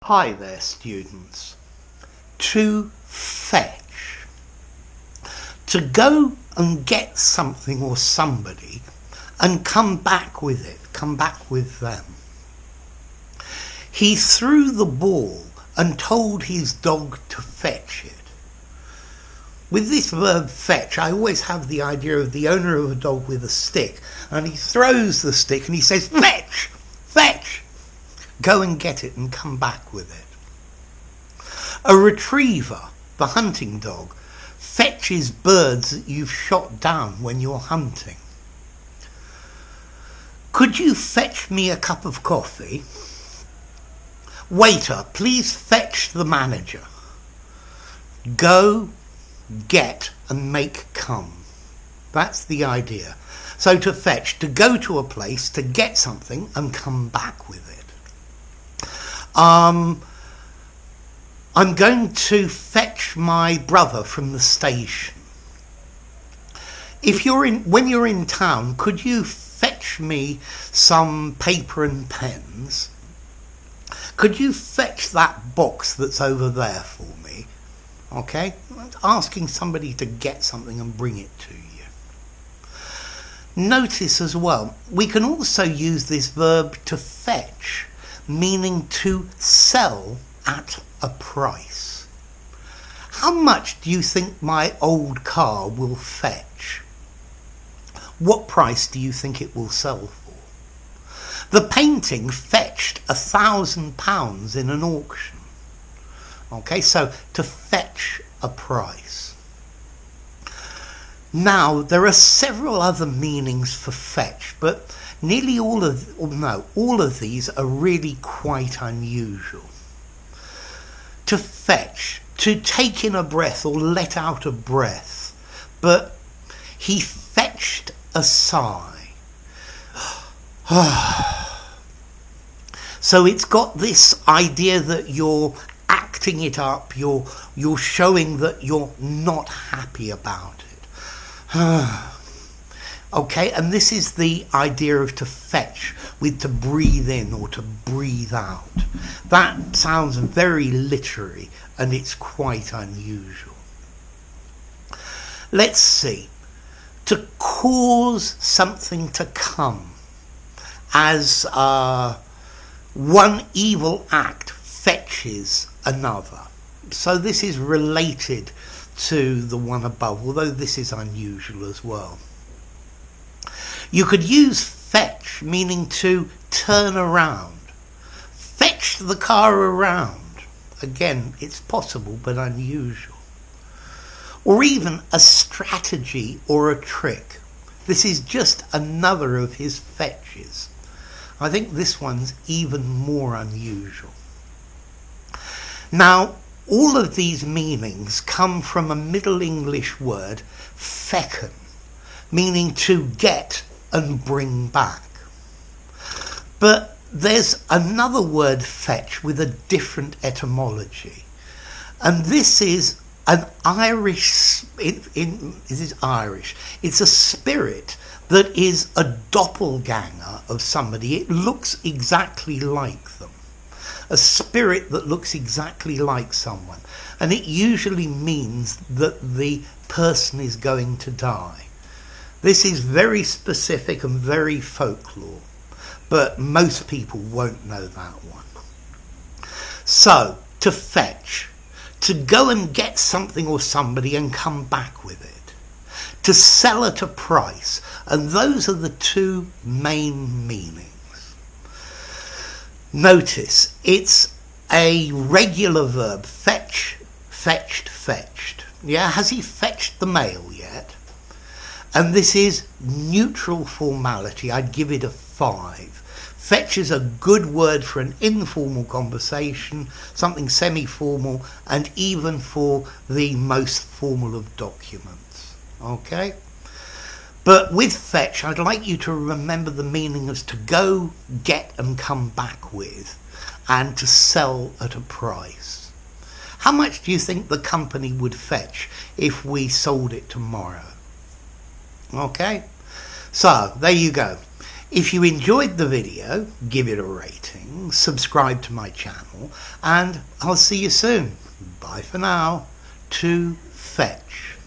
Hi there, students. To fetch. To go and get something or somebody and come back with it, come back with them. He threw the ball and told his dog to fetch it. With this verb fetch, I always have the idea of the owner of a dog with a stick, and he throws the stick and he says, "Fetch! Fetch! Go and get it and come back with it." A retriever, the hunting dog, fetches birds that you've shot down when you're hunting. "Could you fetch me a cup of coffee?" "Waiter, please fetch the manager." Go, get, and make come. That's the idea. So to fetch, to go to a place, to get something and come back with it. I'm going to fetch my brother from the station. When you're in town, could you fetch me some paper and pens? Could you fetch that box that's over there for me? Okay? Asking somebody to get something and bring it to you. Notice as well, we can also use this verb to fetch, meaning to sell at a price. How much do you think my old car will fetch? What price do you think it will sell for? The painting fetched £1,000 in an auction. Okay, so to fetch a price. Now, there are several other meanings for fetch, but nearly all of these are really quite unusual. To fetch, to take in a breath or let out a breath, but he fetched a sigh. So it's got this idea that you're acting it up, you're showing that you're not happy about it. Okay, and this is the idea of to fetch, with to breathe in or to breathe out. That sounds very literary and it's quite unusual. Let's see. To cause something to come, as one evil act fetches another. So this is related to the one above, although this is unusual as well. You could use fetch, meaning to turn around. Fetch the car around. Again, it's possible but unusual. Or even a strategy or a trick. This is just another of his fetches. I think this one's even more unusual. Now, all of these meanings come from a Middle English word, fecken, meaning to get and bring back. But there's another word, fetch, with a different etymology. And this is an Irish, this is Irish. It's a spirit that is a doppelganger of somebody. It looks exactly like them. A spirit that looks exactly like someone. And it usually means that the person is going to die. This is very specific and very folklore, but most people won't know that one. So, to fetch, to go and get something or somebody and come back with it. To sell at a price, and those are the two main meanings. Notice, it's a regular verb, fetch, fetched, fetched. Yeah, has he fetched the mail yet? And this is neutral formality. I'd give it a 5. Fetch is a good word for an informal conversation, something semi-formal, and even for the most formal of documents. Okay? But with fetch, I'd like you to remember the meaning as to go, get, and come back with, and to sell at a price. How much do you think the company would fetch if we sold it tomorrow? Okay? So, there you go. If you enjoyed the video, give it a rating, subscribe to my channel, and I'll see you soon. Bye for now. To fetch.